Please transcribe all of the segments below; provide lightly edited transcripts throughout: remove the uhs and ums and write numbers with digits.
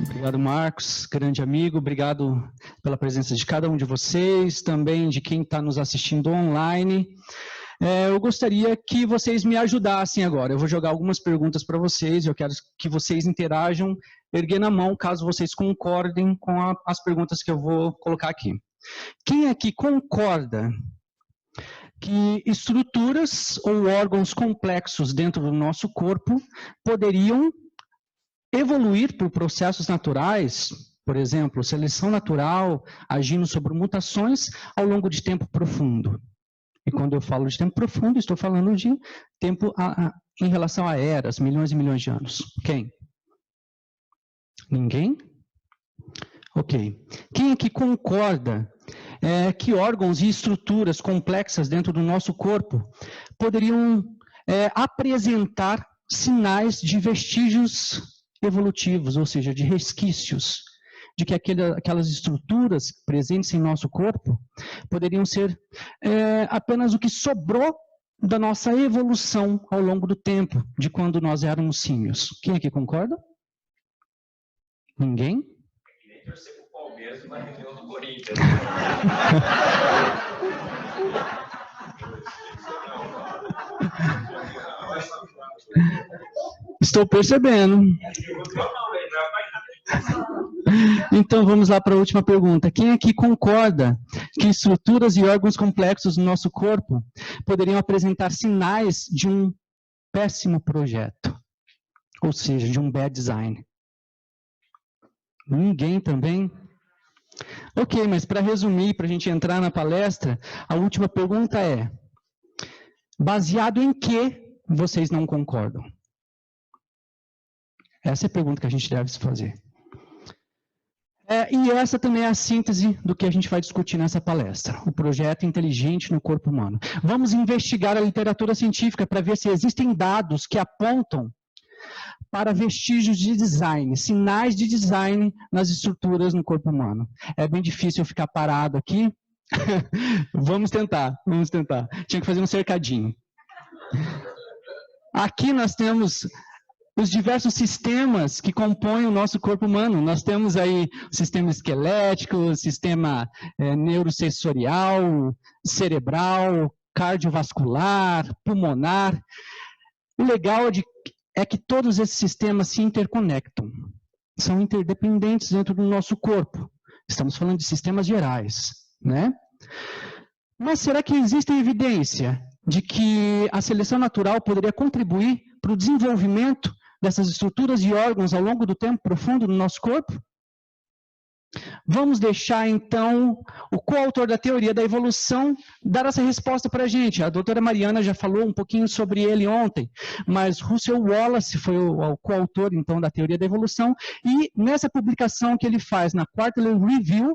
Obrigado, Marcos, grande amigo, obrigado pela presença de cada um de vocês, também de quem está nos assistindo online. Eu gostaria que vocês me ajudassem agora, eu vou jogar algumas perguntas para vocês, eu quero que vocês interajam, erguendo a mão, caso vocês concordem com as perguntas que eu vou colocar aqui. Quem aqui concorda que estruturas ou órgãos complexos dentro do nosso corpo poderiam evoluir por processos naturais, por exemplo, seleção natural, agindo sobre mutações ao longo de tempo profundo? E quando eu falo de tempo profundo, estou falando de tempo em relação a eras, milhões e milhões de anos. Quem? Ninguém? Ok. Quem aqui concorda que órgãos e estruturas complexas dentro do nosso corpo poderiam apresentar sinais de vestígios evolutivos, ou seja, de resquícios, de que aquelas estruturas presentes em nosso corpo poderiam ser apenas o que sobrou da nossa evolução ao longo do tempo, de quando nós éramos símios? Quem aqui concorda? Ninguém? Nem torcer pro Palmeiras na reunião do Corinthians. Estou percebendo. Então, vamos lá para a última pergunta. Quem aqui concorda que estruturas e órgãos complexos do nosso corpo poderiam apresentar sinais de um péssimo projeto? Ou seja, de um bad design? Ninguém também? Ok, mas para resumir, para a gente entrar na palestra, a última pergunta é: baseado em que vocês não concordam? Essa é a pergunta que a gente deve se fazer. E essa também é a síntese do que a gente vai discutir nessa palestra, o projeto inteligente no corpo humano. Vamos investigar a literatura científica para ver se existem dados que apontam para vestígios de design, sinais de design nas estruturas no corpo humano. É bem difícil eu ficar parado aqui. Vamos tentar. Tinha que fazer um cercadinho. Aqui nós temos os diversos sistemas que compõem o nosso corpo humano. Nós temos aí o sistema esquelético, o sistema neurosensorial, cerebral, cardiovascular, pulmonar. O legal é que todos esses sistemas se interconectam. São interdependentes dentro do nosso corpo. Estamos falando de sistemas gerais, né? Mas será que existe evidência de que a seleção natural poderia contribuir para o desenvolvimento dessas estruturas e órgãos ao longo do tempo profundo no nosso corpo? Vamos deixar, então, o coautor da teoria da evolução dar essa resposta para a gente. A doutora Mariana já falou um pouquinho sobre ele ontem, mas Russell Wallace foi o coautor, então, da teoria da evolução, e nessa publicação que ele faz na Quarterly Review,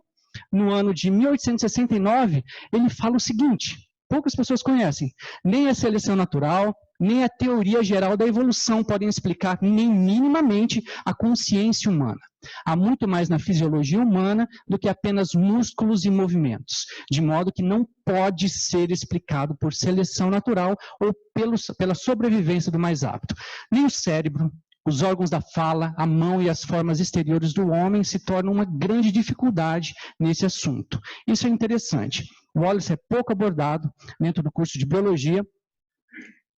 no ano de 1869, ele fala o seguinte: poucas pessoas conhecem, nem a seleção natural, nem a teoria geral da evolução podem explicar nem minimamente a consciência humana. Há muito mais na fisiologia humana do que apenas músculos e movimentos, de modo que não pode ser explicado por seleção natural ou pela sobrevivência do mais apto. Nem o cérebro, os órgãos da fala, a mão e as formas exteriores do homem se tornam uma grande dificuldade nesse assunto. Isso é interessante. O Wallace é pouco abordado dentro do curso de biologia,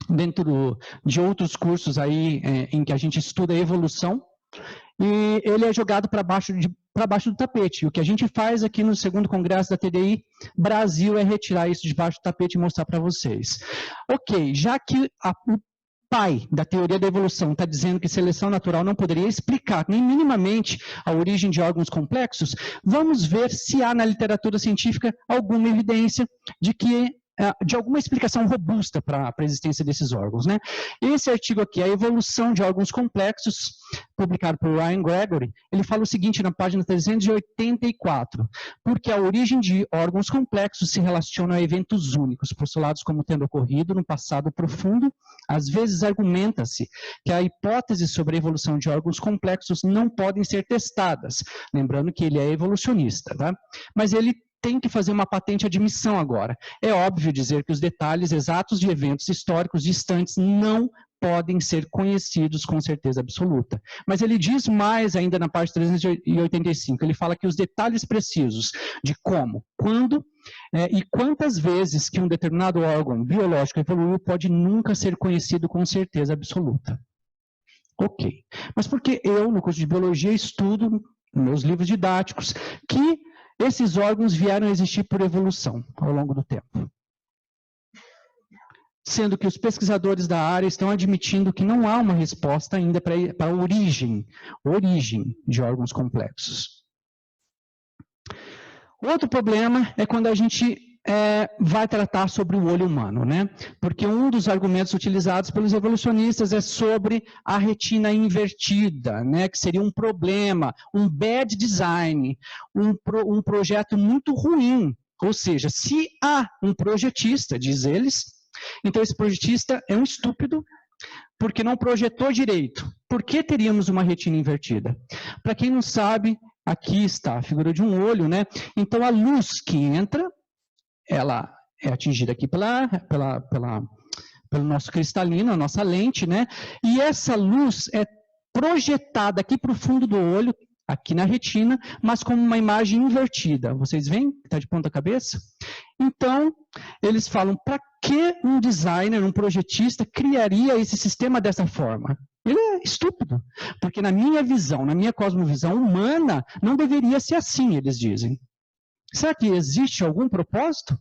dentro de outros cursos aí em que a gente estuda a evolução, e ele é jogado para baixo do tapete. O que a gente faz aqui no segundo congresso da TDI Brasil é retirar isso debaixo do tapete e mostrar para vocês. Ok, já que o pai da teoria da evolução está dizendo que seleção natural não poderia explicar nem minimamente a origem de órgãos complexos, vamos ver se há na literatura científica alguma evidência de que de alguma explicação robusta para a existência desses órgãos, né? Esse artigo aqui, A Evolução de Órgãos Complexos, publicado por Ryan Gregory, ele fala o seguinte na página 384, porque a origem de órgãos complexos se relaciona a eventos únicos, postulados como tendo ocorrido no passado profundo. Às vezes argumenta-se que a hipótese sobre a evolução de órgãos complexos não podem ser testadas, lembrando que ele é evolucionista, tá? Mas ele tem que fazer uma patente admissão agora. É óbvio dizer que os detalhes exatos de eventos históricos distantes não podem ser conhecidos com certeza absoluta. Mas ele diz mais ainda na página 385, ele fala que os detalhes precisos de como, quando e quantas vezes que um determinado órgão biológico evoluiu pode nunca ser conhecido com certeza absoluta. Ok. Mas por que eu, no curso de biologia, estudo, nos meus livros didáticos, que esses órgãos vieram a existir por evolução ao longo do tempo? Sendo que os pesquisadores da área estão admitindo que não há uma resposta ainda para a origem de órgãos complexos. Outro problema é quando a gente vai tratar sobre o olho humano, né? Porque um dos argumentos utilizados pelos evolucionistas é sobre a retina invertida, né? Que seria um problema, um bad design, um projeto muito ruim. Ou seja, se há um projetista, diz eles, então esse projetista é um estúpido, porque não projetou direito. Por que teríamos uma retina invertida? Para quem não sabe, aqui está a figura de um olho, né? Então a luz que entra, ela é atingida aqui pelo nosso cristalino, a nossa lente, né? E essa luz é projetada aqui para o fundo do olho, aqui na retina, mas como uma imagem invertida. Vocês veem que está de ponta cabeça? Então, eles falam, para que um designer, um projetista, criaria esse sistema dessa forma? Ele é estúpido, porque na minha visão, na minha cosmovisão humana, não deveria ser assim, eles dizem. Será que existe algum propósito?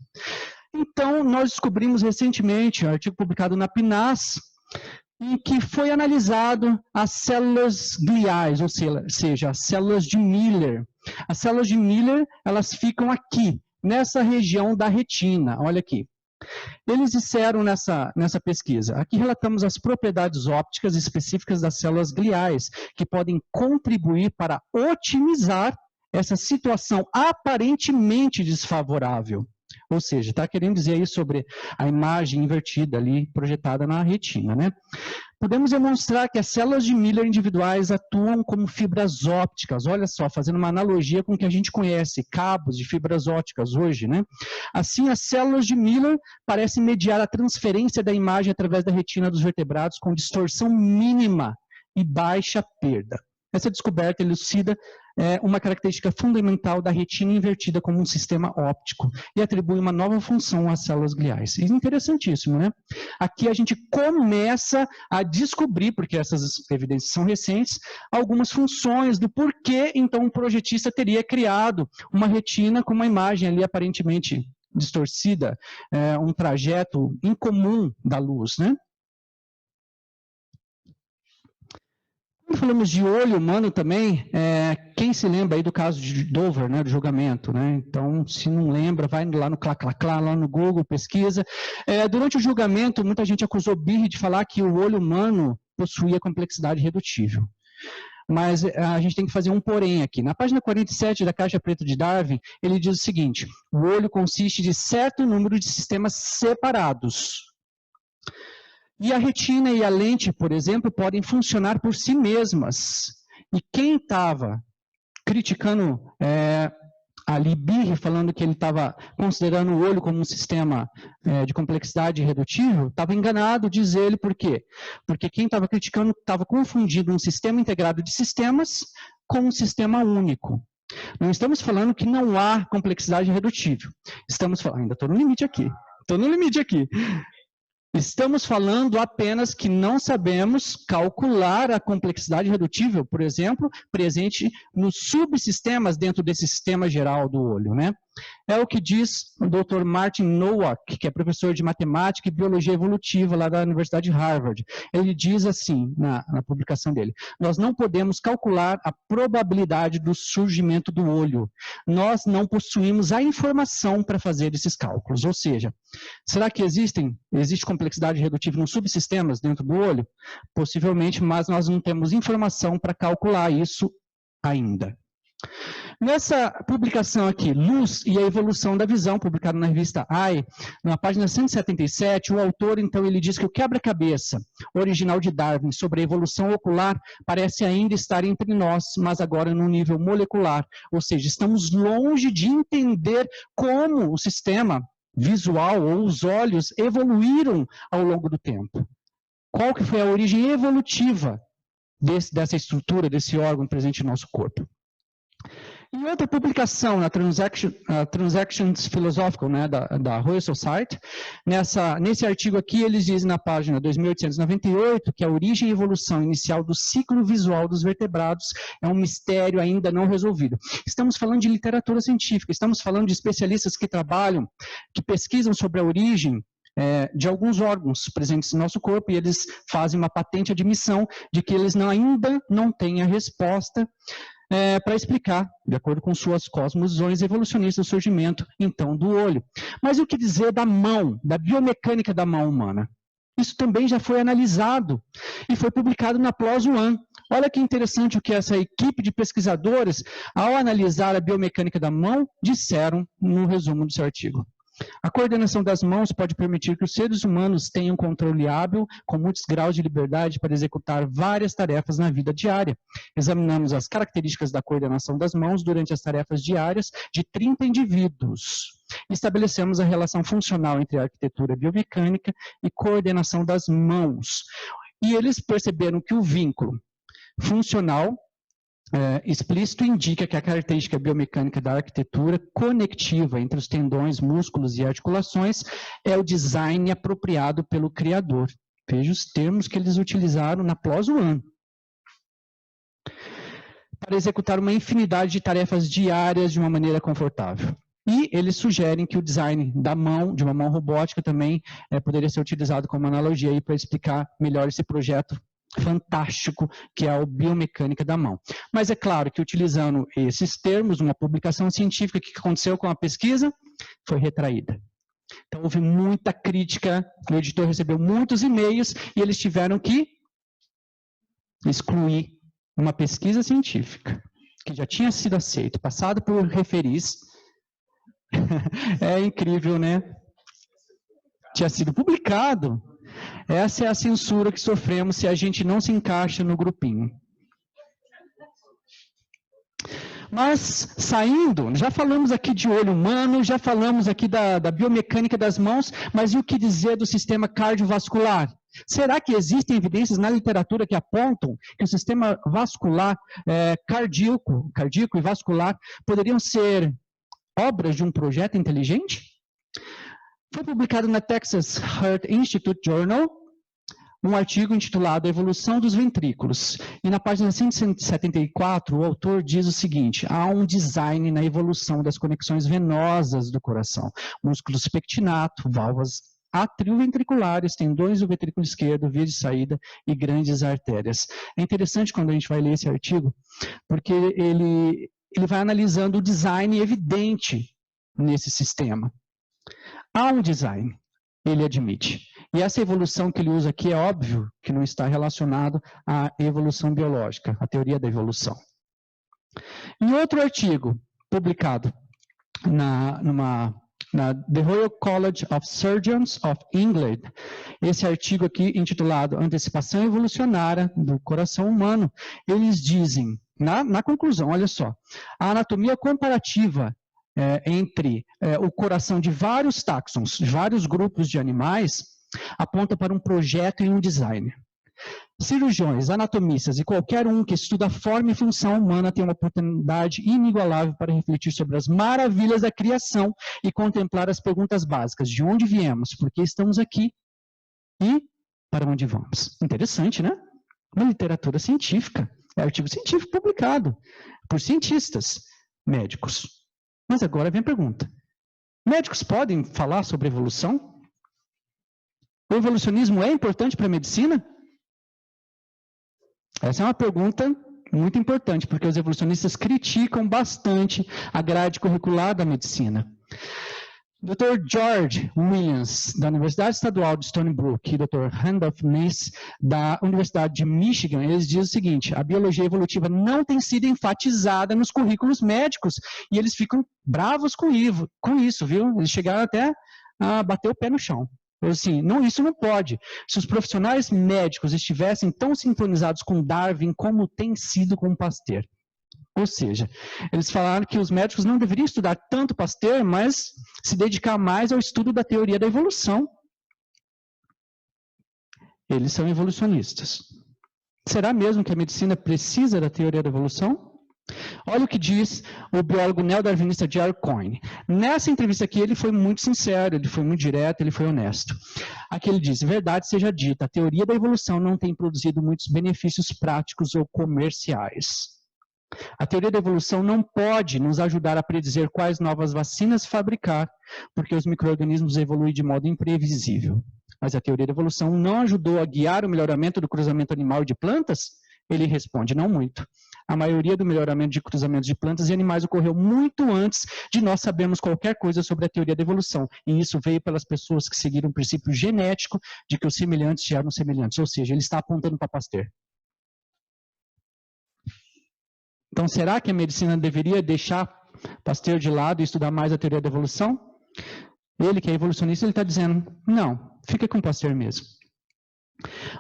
Então, nós descobrimos recentemente, um artigo publicado na PNAS, em que foi analisado as células gliais, ou seja, as células de Miller. As células de Miller, elas ficam aqui, nessa região da retina, olha aqui. Eles disseram nessa pesquisa, aqui relatamos as propriedades ópticas específicas das células gliais, que podem contribuir para otimizar essa situação aparentemente desfavorável. Ou seja, está querendo dizer aí sobre a imagem invertida ali, projetada na retina, né? Podemos demonstrar que as células de Miller individuais atuam como fibras ópticas, olha só, fazendo uma analogia com o que a gente conhece, cabos de fibras ópticas hoje, né? Assim, as células de Miller parecem mediar a transferência da imagem através da retina dos vertebrados com distorção mínima e baixa perda. Essa descoberta elucida uma característica fundamental da retina invertida como um sistema óptico e atribui uma nova função às células gliais. Interessantíssimo, né? Aqui a gente começa a descobrir, porque essas evidências são recentes, algumas funções do porquê, então, um projetista teria criado uma retina com uma imagem ali aparentemente distorcida, um trajeto incomum da luz, né? Quando falamos de olho humano também, quem se lembra aí do caso de Dover, né, do julgamento, né? Então, se não lembra, vai lá no Clá, lá no Google, pesquisa. Durante o julgamento, muita gente acusou Behe de falar que o olho humano possuía complexidade redutível. Mas a gente tem que fazer um porém aqui. Na página 47 da Caixa Preta de Darwin, ele diz o seguinte, o olho consiste de certo número de sistemas separados. E a retina e a lente, por exemplo, podem funcionar por si mesmas. E quem estava criticando ali Behe, falando que ele estava considerando o olho como um sistema de complexidade irredutível, estava enganado, diz ele, por quê? Porque quem estava criticando estava confundindo um sistema integrado de sistemas com um sistema único. Não estamos falando que não há complexidade irredutível. Estamos falando, ainda estou no limite aqui. Estamos falando apenas que não sabemos calcular a complexidade irredutível, por exemplo, presente nos subsistemas dentro desse sistema geral do olho, né? É o que diz o Dr. Martin Nowak, que é professor de matemática e biologia evolutiva lá da Universidade de Harvard. Ele diz assim, na publicação dele: nós não podemos calcular a probabilidade do surgimento do olho. Nós não possuímos a informação para fazer esses cálculos. Ou seja, será que existe complexidade redutiva nos subsistemas dentro do olho? Possivelmente, mas nós não temos informação para calcular isso ainda. Nessa publicação aqui, Luz e a Evolução da Visão, publicada na revista AI, na página 177, o autor, então, ele diz que o quebra-cabeça original de Darwin sobre a evolução ocular parece ainda estar entre nós, mas agora no nível molecular, ou seja, estamos longe de entender como o sistema visual ou os olhos evoluíram ao longo do tempo. Qual que foi a origem evolutiva dessa estrutura, desse órgão presente no nosso corpo? Em outra publicação, na Transactions Philosophical, né, da Royal Society, nesse artigo aqui, eles dizem na página 2898 que a origem e evolução inicial do ciclo visual dos vertebrados é um mistério ainda não resolvido. Estamos falando de literatura científica, estamos falando de especialistas que trabalham, que pesquisam sobre a origem de alguns órgãos presentes no nosso corpo, e eles fazem uma patente admissão de que eles ainda não têm a resposta para explicar, de acordo com suas cosmovisões evolucionistas, o surgimento, então, do olho. Mas o que dizer da mão, da biomecânica da mão humana? Isso também já foi analisado e foi publicado na PLOS One. Olha que interessante o que essa equipe de pesquisadores, ao analisar a biomecânica da mão, disseram no resumo do seu artigo. A coordenação das mãos pode permitir que os seres humanos tenham controle hábil, com muitos graus de liberdade para executar várias tarefas na vida diária. Examinamos as características da coordenação das mãos durante as tarefas diárias de 30 indivíduos. Estabelecemos a relação funcional entre a arquitetura biomecânica e coordenação das mãos. E eles perceberam que o vínculo funcional explícito indica que a característica biomecânica da arquitetura conectiva entre os tendões, músculos e articulações é o design apropriado pelo criador. Veja os termos que eles utilizaram na PLOS One. Para executar uma infinidade de tarefas diárias de uma maneira confortável. E eles sugerem que o design da mão, de uma mão robótica, também poderia ser utilizado como analogia para explicar melhor esse projeto fantástico que é a biomecânica da mão. Mas é claro que utilizando esses termos, uma publicação científica, o que aconteceu com a pesquisa? Foi retraída. Então houve muita crítica, o editor recebeu muitos e-mails e eles tiveram que excluir uma pesquisa científica que já tinha sido aceita, passada por referis. É incrível, né? Tinha sido publicado. Essa é a censura que sofremos se a gente não se encaixa no grupinho. Mas, saindo, já falamos aqui de olho humano, já falamos aqui da biomecânica das mãos, mas e o que dizer do sistema cardiovascular? Será que existem evidências na literatura que apontam que o sistema vascular, cardíaco e vascular poderiam ser obras de um projeto inteligente? Foi publicado na Texas Heart Institute Journal um artigo intitulado A Evolução dos Ventrículos. E na página 174, o autor diz o seguinte: há um design na evolução das conexões venosas do coração. Músculos pectinato, válvulas atrioventriculares, tendões do ventrículo esquerdo, via de saída e grandes artérias. É interessante quando a gente vai ler esse artigo, porque ele vai analisando o design evidente nesse sistema. Há um design, ele admite. E essa evolução que ele usa aqui é óbvio que não está relacionado à evolução biológica, à teoria da evolução. Em outro artigo publicado na The Royal College of Surgeons of England, esse artigo aqui intitulado Antecipação Evolucionária do Coração Humano, eles dizem, na conclusão, olha só, a anatomia comparativa entre o coração de vários táxons, de vários grupos de animais, aponta para um projeto e um design. Cirurgiões, anatomistas e qualquer um que estuda a forma e função humana tem uma oportunidade inigualável para refletir sobre as maravilhas da criação e contemplar as perguntas básicas: de onde viemos, por que estamos aqui e para onde vamos. Interessante, né? Uma literatura científica, artigo científico publicado por cientistas médicos. Mas agora vem a pergunta. Médicos podem falar sobre evolução? O evolucionismo é importante para a medicina? Essa é uma pergunta muito importante, porque os evolucionistas criticam bastante a grade curricular da medicina. Dr. George Williams, da Universidade Estadual de Stony Brook, e Dr. Randolph Ness, da Universidade de Michigan, eles dizem o seguinte: a biologia evolutiva não tem sido enfatizada nos currículos médicos, e eles ficam bravos com isso, viu? Eles chegaram até a bater o pé no chão. Assim, não, isso não pode. Se os profissionais médicos estivessem tão sintonizados com Darwin como tem sido com Pasteur. Ou seja, eles falaram que os médicos não deveriam estudar tanto Pasteur, mas se dedicar mais ao estudo da teoria da evolução. Eles são evolucionistas. Será mesmo que a medicina precisa da teoria da evolução? Olha o que diz o biólogo neodarwinista Jerry Coyne. Nessa entrevista aqui, ele foi muito sincero, ele foi muito direto, ele foi honesto. Aqui ele diz: verdade seja dita, a teoria da evolução não tem produzido muitos benefícios práticos ou comerciais. A teoria da evolução não pode nos ajudar a predizer quais novas vacinas fabricar, porque os micro-organismos evoluem de modo imprevisível. Mas a teoria da evolução não ajudou a guiar o melhoramento do cruzamento animal de plantas? Ele responde: não muito. A maioria do melhoramento de cruzamentos de plantas e animais ocorreu muito antes de nós sabermos qualquer coisa sobre a teoria da evolução. E isso veio pelas pessoas que seguiram o princípio genético de que os semelhantes geram semelhantes. Ou seja, ele está apontando para Pasteur. Então, será que a medicina deveria deixar Pasteur de lado e estudar mais a teoria da evolução? Ele, que é evolucionista, ele está dizendo: não, fica com Pasteur mesmo.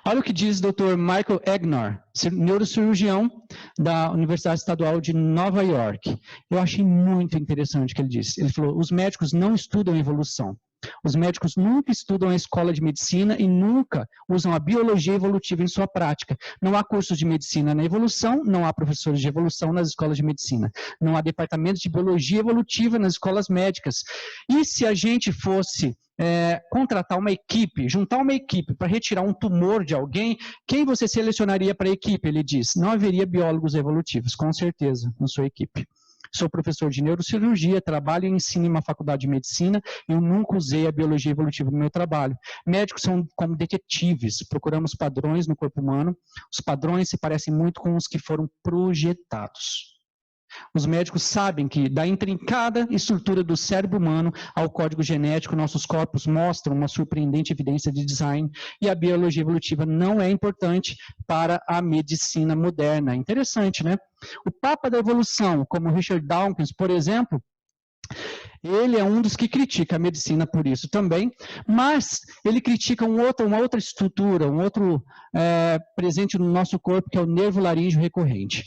Olha o que diz o Dr. Michael Egnor, neurocirurgião da Universidade Estadual de Nova York. Eu achei muito interessante o que ele disse. Ele falou: os médicos não estudam evolução. Os médicos nunca estudam a escola de medicina e nunca usam a biologia evolutiva em sua prática. Não há cursos de medicina na evolução, não há professores de evolução nas escolas de medicina. Não há departamentos de biologia evolutiva nas escolas médicas. E se a gente fosse contratar uma equipe, juntar uma equipe para retirar um tumor de alguém, quem você selecionaria para a equipe? Ele diz: não haveria biólogos evolutivos, com certeza, na sua equipe. Sou professor de neurocirurgia, trabalho e ensino em uma faculdade de medicina, eu nunca usei a biologia evolutiva no meu trabalho. Médicos são como detetives, procuramos padrões no corpo humano, os padrões se parecem muito com os que foram projetados. Os médicos sabem que da intrincada estrutura do cérebro humano ao código genético, nossos corpos mostram uma surpreendente evidência de design e a biologia evolutiva não é importante para a medicina moderna. Interessante, né? O Papa da Evolução, como Richard Dawkins, por exemplo, ele é um dos que critica a medicina por isso também, mas ele critica uma outra estrutura, um outro presente no nosso corpo, que é o nervo laríngeo recorrente.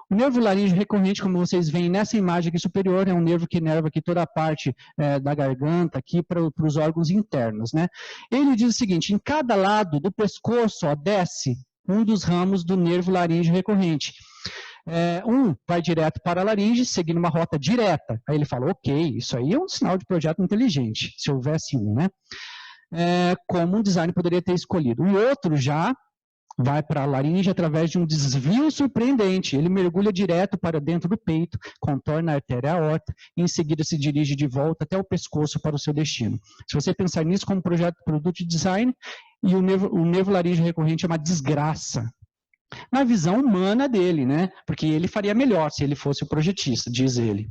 O nervo laríngeo recorrente, como vocês veem nessa imagem aqui superior, é um nervo que inerva aqui toda a parte da garganta, aqui para os órgãos internos, né? Ele diz o seguinte: em cada lado do pescoço, desce um dos ramos do nervo laríngeo recorrente. Um vai direto para a laringe, seguindo uma rota direta. Aí ele fala: ok, isso aí é um sinal de projeto inteligente, se houvesse um, né? Como um design poderia ter escolhido. O outro já vai para a laringe através de um desvio surpreendente. Ele mergulha direto para dentro do peito, contorna a artéria aorta e em seguida se dirige de volta até o pescoço para o seu destino. Se você pensar nisso como produto de design, e o nervo laríngeo recorrente é uma desgraça. Na visão humana dele, né? Porque ele faria melhor se ele fosse o projetista, diz ele.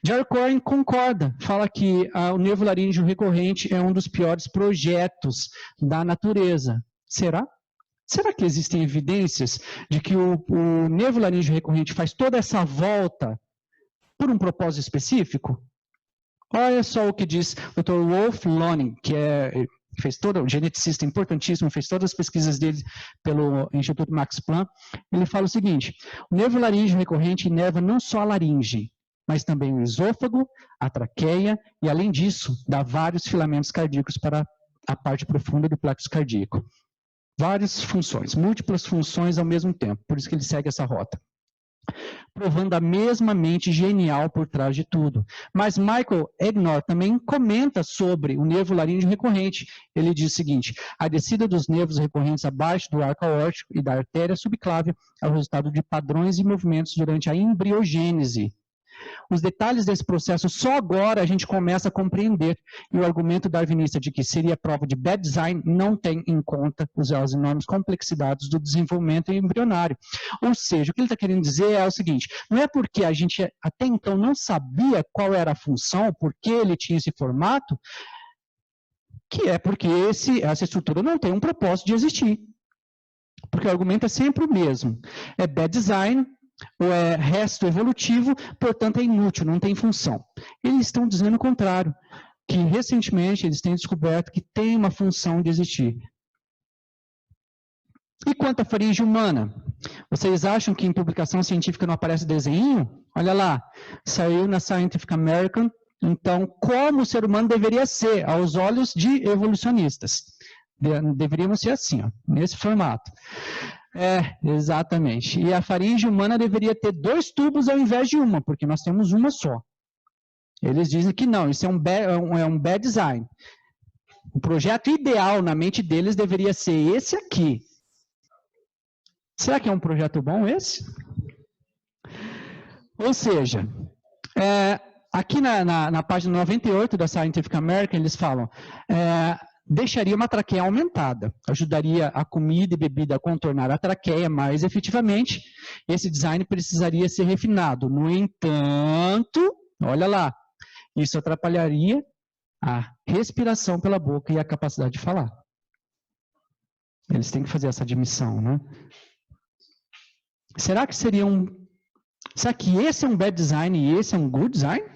Jerry Coyne concorda, fala que o nervo laríngeo recorrente é um dos piores projetos da natureza. Será? Será que existem evidências de que o nervo laríngeo recorrente faz toda essa volta por um propósito específico? Olha só o que diz o Dr. Wolf Loening, que fez um geneticista importantíssimo, fez todas as pesquisas dele pelo Instituto Max Planck. Ele fala o seguinte: o nervo laríngeo recorrente inerva não só a laringe, mas também o esôfago, a traqueia e, além disso, dá vários filamentos cardíacos para a parte profunda do plexo cardíaco. Várias funções, múltiplas funções ao mesmo tempo, por isso que ele segue essa rota. Provando a mesma mente genial por trás de tudo. Mas Michael Egnor também comenta sobre o nervo laríngeo recorrente. Ele diz o seguinte: a descida dos nervos recorrentes abaixo do arco aórtico e da artéria subclávia é o resultado de padrões e movimentos durante a embriogênese. Os detalhes desse processo, só agora a gente começa a compreender. E o argumento darwinista de que seria prova de bad design não tem em conta as enormes complexidades do desenvolvimento embrionário. Ou seja, o que ele está querendo dizer é o seguinte, não é porque a gente até então não sabia qual era a função, por que ele tinha esse formato, que é porque essa estrutura não tem um propósito de existir. Porque o argumento é sempre o mesmo. É bad design, ou é resto evolutivo, portanto é inútil, não tem função. Eles estão dizendo o contrário, que recentemente eles têm descoberto que tem uma função de existir. E quanto à faringe humana? Vocês acham que em publicação científica não aparece desenho? Olha lá, saiu na Scientific American. Então, como o ser humano deveria ser, aos olhos de evolucionistas? Deveríamos ser assim, ó, nesse formato. Exatamente. E a faringe humana deveria ter 2 tubos ao invés de uma, porque nós temos uma só. Eles dizem que não, isso é um bad design. O projeto ideal na mente deles deveria ser esse aqui. Será que é um projeto bom esse? Ou seja, aqui na página 98 da Scientific American, eles falam, deixaria uma traqueia aumentada, ajudaria a comida e bebida a contornar a traqueia mais efetivamente, esse design precisaria ser refinado. No entanto, olha lá, isso atrapalharia a respiração pela boca e a capacidade de falar. Eles têm que fazer essa admissão, né? Será que será que esse é um bad design e esse é um good design?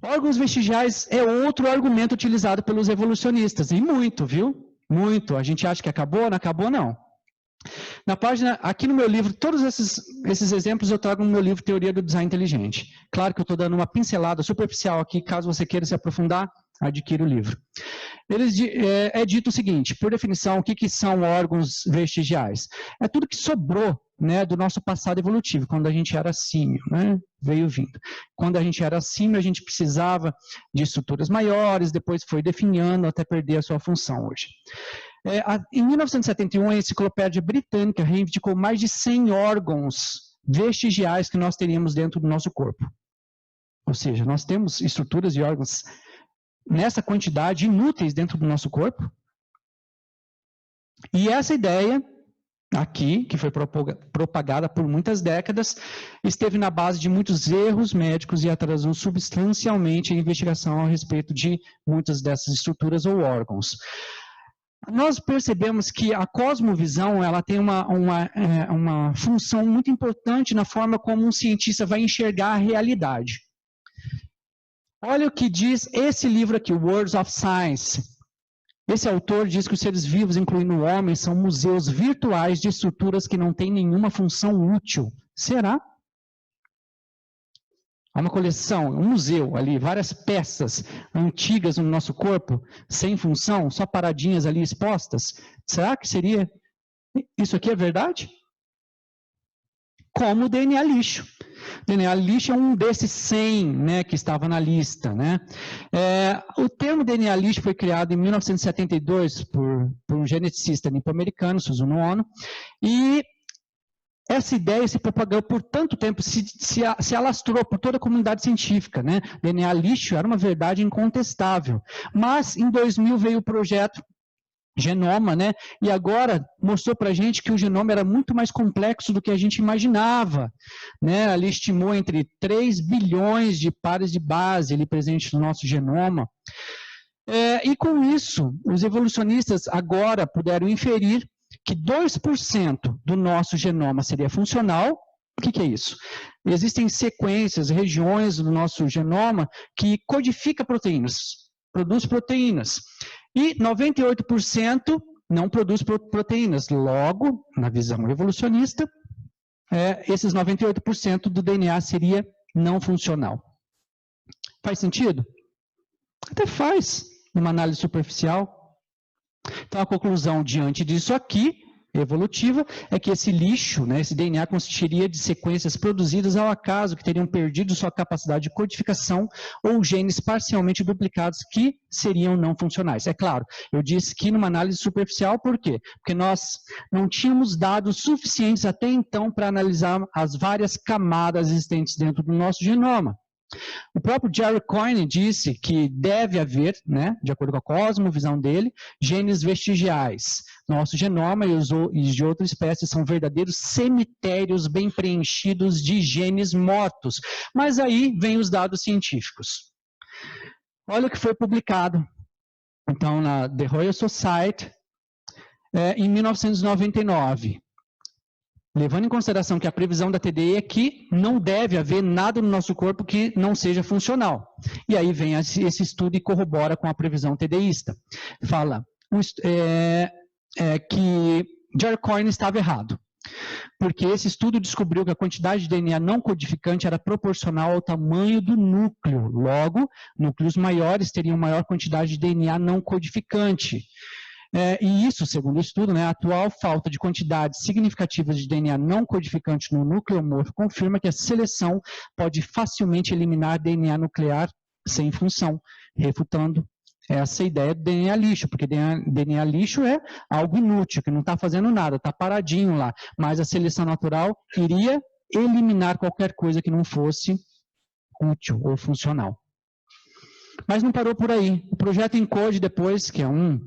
Órgãos vestigiais é outro argumento utilizado pelos evolucionistas, e muito, viu? Muito. A gente acha que acabou, não acabou, não. Na página, aqui no meu livro, todos esses exemplos eu trago no meu livro Teoria do Design Inteligente. Claro que eu estou dando uma pincelada superficial aqui, caso você queira se aprofundar, adquira o livro. É dito o seguinte, por definição, o que são órgãos vestigiais? É tudo que sobrou, né, do nosso passado evolutivo, quando a gente era símio, né, veio vindo. Quando a gente era símio, a gente precisava de estruturas maiores, depois foi definhando até perder a sua função hoje. Em 1971, a Enciclopédia Britânica reivindicou mais de 100 órgãos vestigiais que nós teríamos dentro do nosso corpo. Ou seja, nós temos estruturas e órgãos nessa quantidade inúteis dentro do nosso corpo. E essa ideia aqui, que foi propagada por muitas décadas, esteve na base de muitos erros médicos e atrasou substancialmente a investigação a respeito de muitas dessas estruturas ou órgãos. Nós percebemos que a cosmovisão ela tem uma função muito importante na forma como um cientista vai enxergar a realidade. Olha o que diz esse livro aqui, Words of Science. Esse autor diz que os seres vivos, incluindo o homem, são museus virtuais de estruturas que não têm nenhuma função útil. Será? Há uma coleção, um museu ali, várias peças antigas no nosso corpo, sem função, só paradinhas ali expostas. Será que seria? Isso aqui é verdade? Como o DNA lixo. O DNA lixo é um desses 100, né, que estava na lista. Né? O termo DNA lixo foi criado em 1972 por um geneticista nipo-americano, Suzuno Ono, e essa ideia se propagou por tanto tempo, se alastrou por toda a comunidade científica. Né? DNA lixo era uma verdade incontestável. Mas, em 2000, veio o projeto Genoma, né? E agora mostrou para a gente que o genoma era muito mais complexo do que a gente imaginava. Né? Ali estimou entre 3 bilhões de pares de base ali presentes no nosso genoma. E com isso, os evolucionistas agora puderam inferir que 2% do nosso genoma seria funcional. O que é isso? Existem sequências, regiões do nosso genoma que codificam proteínas, produz proteínas. E 98% não produz proteínas. Logo, na visão evolucionista, esses 98% do DNA seria não funcional. Faz sentido? Até faz, numa análise superficial. Então, a conclusão diante disso aqui evolutiva é que esse lixo, né, esse DNA, consistiria de sequências produzidas ao acaso que teriam perdido sua capacidade de codificação ou genes parcialmente duplicados que seriam não funcionais. É claro, eu disse que numa análise superficial, por quê? Porque nós não tínhamos dados suficientes até então para analisar as várias camadas existentes dentro do nosso genoma. O próprio Jerry Coyne disse que deve haver, né, de acordo com a cosmovisão dele, genes vestigiais. Nosso genoma e os de outras espécies são verdadeiros cemitérios bem preenchidos de genes mortos. Mas aí vem os dados científicos. Olha o que foi publicado, então, na The Royal Society, em 1999. Levando em consideração que a previsão da TDI é que não deve haver nada no nosso corpo que não seja funcional. E aí vem esse estudo e corrobora com a previsão TDIsta. Fala que Jerry Coyne estava errado, porque esse estudo descobriu que a quantidade de DNA não codificante era proporcional ao tamanho do núcleo. Logo, núcleos maiores teriam maior quantidade de DNA não codificante. E isso, segundo o estudo, né, a atual falta de quantidades significativas de DNA não codificante no nucleomorfo confirma que a seleção pode facilmente eliminar DNA nuclear sem função, refutando essa ideia do DNA lixo, porque DNA lixo é algo inútil, que não está fazendo nada, está paradinho lá, mas a seleção natural iria eliminar qualquer coisa que não fosse útil ou funcional. Mas não parou por aí. O projeto ENCODE depois, que é um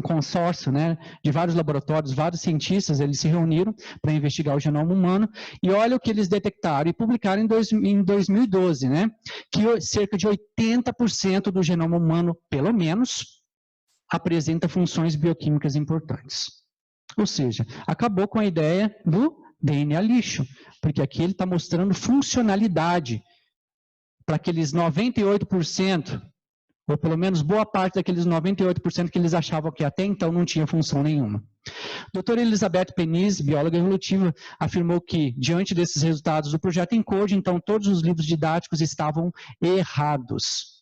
consórcio, né, de vários laboratórios, vários cientistas, eles se reuniram para investigar o genoma humano, e olha o que eles detectaram, e publicaram em 2012, né, que cerca de 80% do genoma humano, pelo menos, apresenta funções bioquímicas importantes. Ou seja, acabou com a ideia do DNA lixo, porque aqui ele está mostrando funcionalidade para aqueles 98%, ou pelo menos boa parte daqueles 98% que eles achavam que até então não tinha função nenhuma. Doutora Elizabeth Peniz, bióloga evolutiva, afirmou que, diante desses resultados do projeto ENCODE, então todos os livros didáticos estavam errados.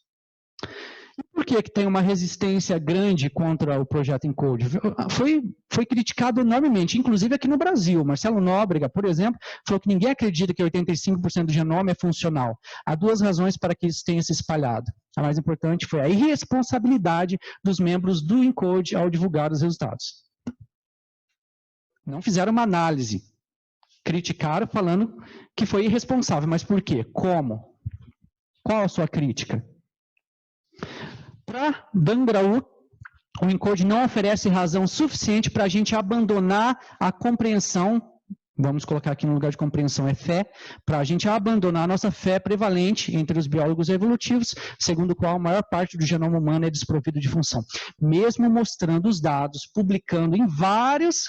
E por que tem uma resistência grande contra o projeto ENCODE? Foi criticado enormemente, inclusive aqui no Brasil. Marcelo Nóbrega, por exemplo, falou que ninguém acredita que 85% do genoma é funcional. Há duas razões para que isso tenha se espalhado. A mais importante foi a irresponsabilidade dos membros do ENCODE ao divulgar os resultados. Não fizeram uma análise. Criticaram falando que foi irresponsável. Mas por quê? Como? Qual a sua crítica? Para Dan Graur, o ENCODE não oferece razão suficiente para a gente abandonar a compreensão, vamos colocar aqui no lugar de compreensão é fé, para a gente abandonar a nossa fé prevalente entre os biólogos evolutivos, segundo o qual a maior parte do genoma humano é desprovido de função. Mesmo mostrando os dados, publicando em várias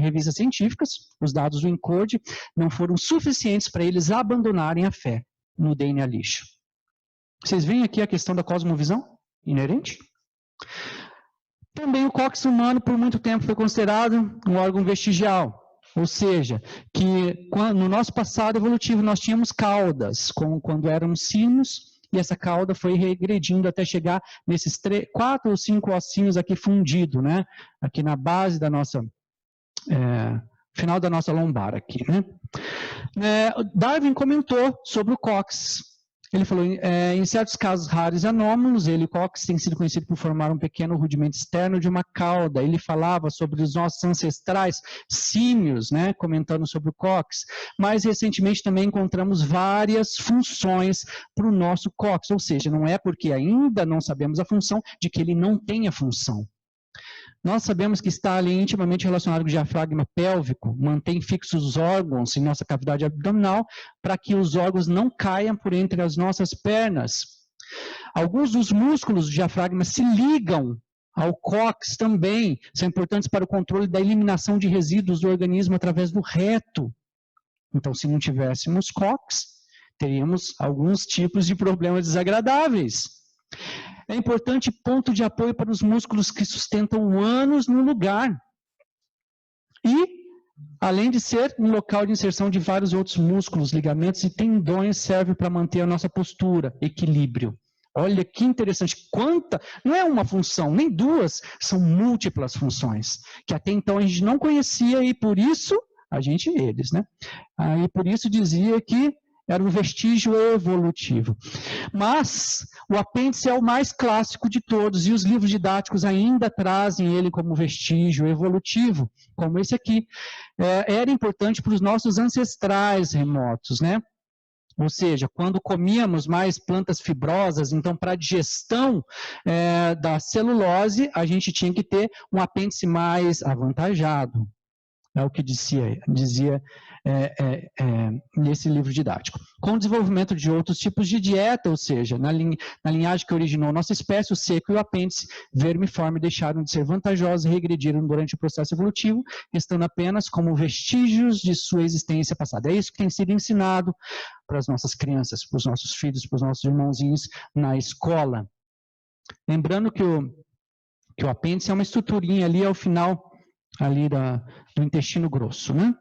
revistas científicas, os dados do ENCODE não foram suficientes para eles abandonarem a fé no DNA lixo. Vocês veem aqui a questão da cosmovisão inerente? Também o cóccix humano, por muito tempo, foi considerado um órgão vestigial. Ou seja, que no nosso passado evolutivo nós tínhamos caudas, quando éramos sinos, e essa cauda foi regredindo até chegar nesses 4 ou 5 ossinhos aqui fundidos, né? Aqui na base da nossa, final da nossa lombar aqui, né? Darwin comentou sobre o cóccix. Ele falou, em certos casos raros e anômalos, o cóccix tem sido conhecido por formar um pequeno rudimento externo de uma cauda. Ele falava sobre os nossos ancestrais símios, né, comentando sobre o cóccix. Mais recentemente também encontramos várias funções para o nosso cóccix, ou seja, não é porque ainda não sabemos a função de que ele não tenha função. Nós sabemos que está ali intimamente relacionado com o diafragma pélvico, mantém fixos os órgãos em nossa cavidade abdominal para que os órgãos não caiam por entre as nossas pernas. Alguns dos músculos do diafragma se ligam ao cóccix também, são importantes para o controle da eliminação de resíduos do organismo através do reto. Então, se não tivéssemos cóccix, teríamos alguns tipos de problemas desagradáveis. É importante ponto de apoio para os músculos que sustentam anos no lugar. E, além de ser um local de inserção de vários outros músculos, ligamentos e tendões, serve para manter a nossa postura, equilíbrio. Olha que interessante, não é uma função, nem duas, são múltiplas funções, que até então a gente não conhecia e por isso, eles, né? E por isso dizia que era um vestígio evolutivo. Mas o apêndice é o mais clássico de todos e os livros didáticos ainda trazem ele como vestígio evolutivo, como esse aqui. Era importante para os nossos ancestrais remotos, né? Ou seja, quando comíamos mais plantas fibrosas, então para a digestão da celulose, a gente tinha que ter um apêndice mais avantajado. É o que dizia nesse livro didático. Com o desenvolvimento de outros tipos de dieta, ou seja, na linhagem que originou a nossa espécie, o seco e o apêndice vermiforme deixaram de ser vantajosos e regrediram durante o processo evolutivo, restando apenas como vestígios de sua existência passada. É isso que tem sido ensinado para as nossas crianças, para os nossos filhos, para os nossos irmãozinhos na escola. Lembrando que o apêndice é uma estruturinha ali ao final ali do intestino grosso, né?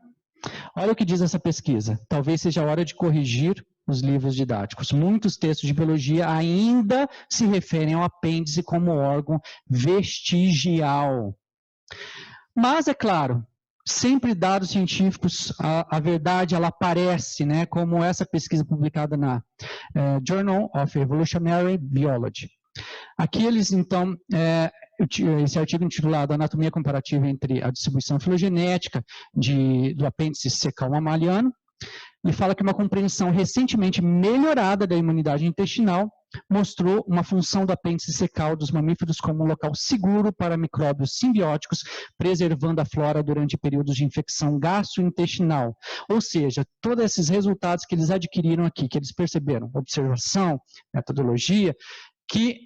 Olha o que diz essa pesquisa. Talvez seja a hora de corrigir os livros didáticos. Muitos textos de biologia ainda se referem ao apêndice como órgão vestigial. Mas, é claro, sempre dados científicos, a verdade ela aparece, né? Como essa pesquisa publicada na Journal of Evolutionary Biology. Aqui eles, então, esse artigo intitulado Anatomia Comparativa entre a Distribuição Filogenética do apêndice secal mamaliano, ele fala que uma compreensão recentemente melhorada da imunidade intestinal mostrou uma função do apêndice secal dos mamíferos como um local seguro para micróbios simbióticos, preservando a flora durante períodos de infecção gastrointestinal. Ou seja, todos esses resultados que eles adquiriram aqui, que eles perceberam, observação, metodologia, que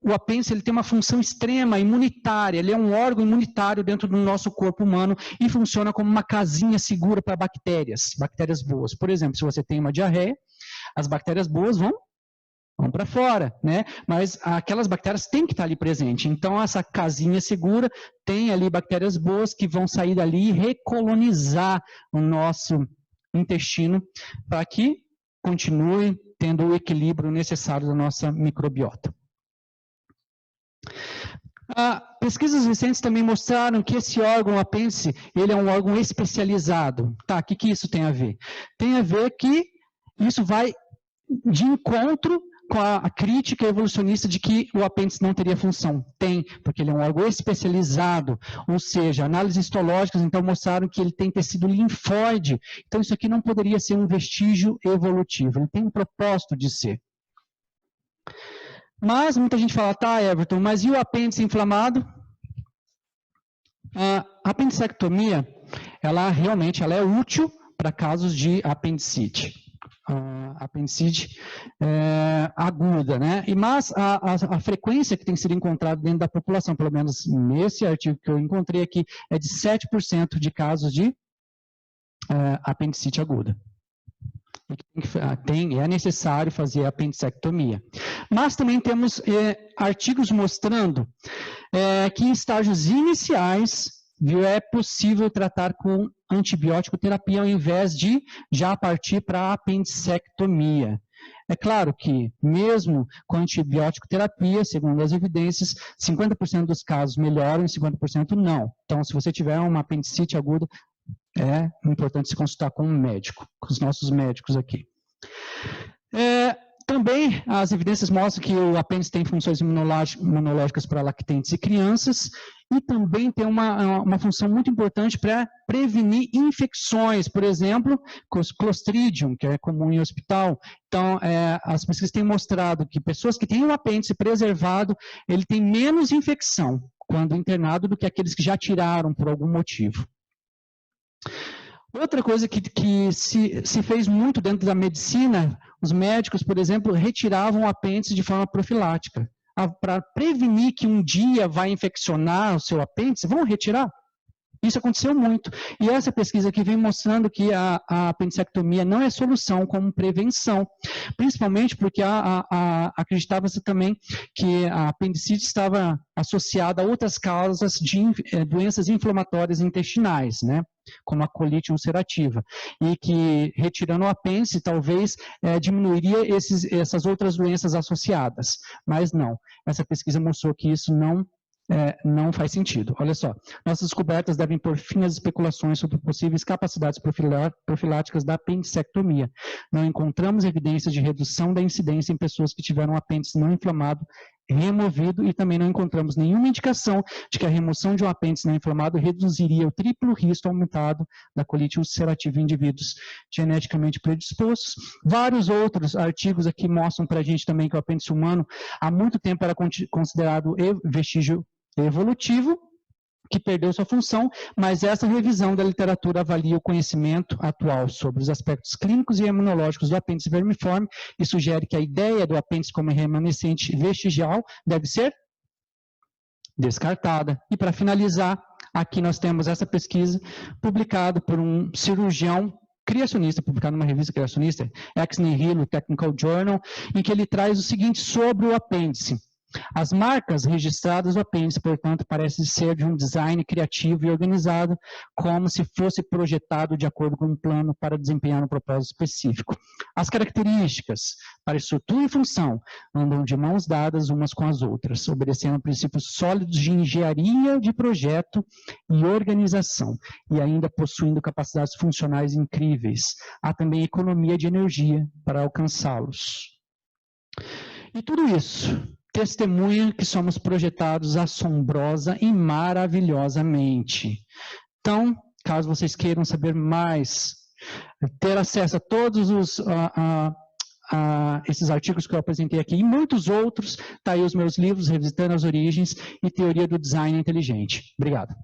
o apêndice ele tem uma função extrema, imunitária, ele é um órgão imunitário dentro do nosso corpo humano e funciona como uma casinha segura para bactérias boas. Por exemplo, se você tem uma diarreia, as bactérias boas vão para fora, né? Mas aquelas bactérias têm que estar ali presente. Então, essa casinha segura tem ali bactérias boas que vão sair dali e recolonizar o nosso intestino para que continue tendo o equilíbrio necessário da nossa microbiota. Pesquisas recentes também mostraram que esse órgão, o apêndice, ele é um órgão especializado. Tá, o que isso tem a ver? Tem a ver que isso vai de encontro com a crítica evolucionista de que o apêndice não teria função. Tem, porque ele é um órgão especializado, ou seja, análises histológicas então mostraram que ele tem tecido linfóide, então isso aqui não poderia ser um vestígio evolutivo, ele tem um propósito de ser. Mas muita gente fala, tá, Everton, mas e o apêndice inflamado? A apendicectomia, ela realmente é útil para casos de apendicite. Apendicite aguda, né? Mas a frequência que tem sido encontrada dentro da população, pelo menos nesse artigo que eu encontrei aqui, é de 7% de casos de apendicite aguda. É necessário fazer a apendicectomia. Mas também temos artigos mostrando que em estágios iniciais é possível tratar com antibiótico terapia ao invés de já partir para a apendicectomia. É claro que, mesmo com antibiótico terapia, segundo as evidências, 50% dos casos melhoram e 50% não. Então, se você tiver uma apendicite aguda, é importante se consultar com um médico, com os nossos médicos aqui. Também as evidências mostram que o apêndice tem funções imunológicas para lactentes e crianças e também tem uma função muito importante para prevenir infecções, por exemplo, Clostridium, que é comum em hospital. Então, as pesquisas têm mostrado que pessoas que têm um apêndice preservado, ele tem menos infecção quando internado do que aqueles que já tiraram por algum motivo. Outra coisa que se fez muito dentro da medicina, os médicos, por exemplo, retiravam o apêndice de forma profilática. Para prevenir que um dia vai infeccionar o seu apêndice, vão retirar. Isso aconteceu muito. E essa pesquisa aqui vem mostrando que a apendicectomia não é solução como prevenção, principalmente porque acreditava-se também que a apendicite estava associada a outras causas de doenças inflamatórias intestinais, né? Como a colite ulcerativa, e que retirando o apêndice talvez diminuiria essas outras doenças associadas, mas não. Essa pesquisa mostrou que isso não faz sentido. Olha só, nossas descobertas devem pôr fim às especulações sobre possíveis capacidades profiláticas da apendicectomia. Não encontramos evidências de redução da incidência em pessoas que tiveram um apêndice não inflamado removido e também não encontramos nenhuma indicação de que a remoção de um apêndice não inflamado reduziria o triplo risco aumentado da colite ulcerativa em indivíduos geneticamente predispostos. Vários outros artigos aqui mostram para a gente também que o apêndice humano há muito tempo era considerado vestígio evolutivo, que perdeu sua função, mas essa revisão da literatura avalia o conhecimento atual sobre os aspectos clínicos e imunológicos do apêndice vermiforme e sugere que a ideia do apêndice como remanescente vestigial deve ser descartada. E para finalizar, aqui nós temos essa pesquisa publicada por um cirurgião criacionista, publicado numa revista criacionista, Ex Nihilo Technical Journal, em que ele traz o seguinte sobre o apêndice. As marcas registradas do apêndice, portanto, parecem ser de um design criativo e organizado, como se fosse projetado de acordo com um plano para desempenhar um propósito específico. As características para estrutura e função andam de mãos dadas umas com as outras, obedecendo a princípios sólidos de engenharia de projeto e organização, e ainda possuindo capacidades funcionais incríveis. Há também economia de energia para alcançá-los. E tudo isso testemunha que somos projetados assombrosa e maravilhosamente. Então, caso vocês queiram saber mais, ter acesso a todos esses artigos que eu apresentei aqui e muitos outros, tá aí os meus livros, Revisitando as Origens e Teoria do Design Inteligente. Obrigado.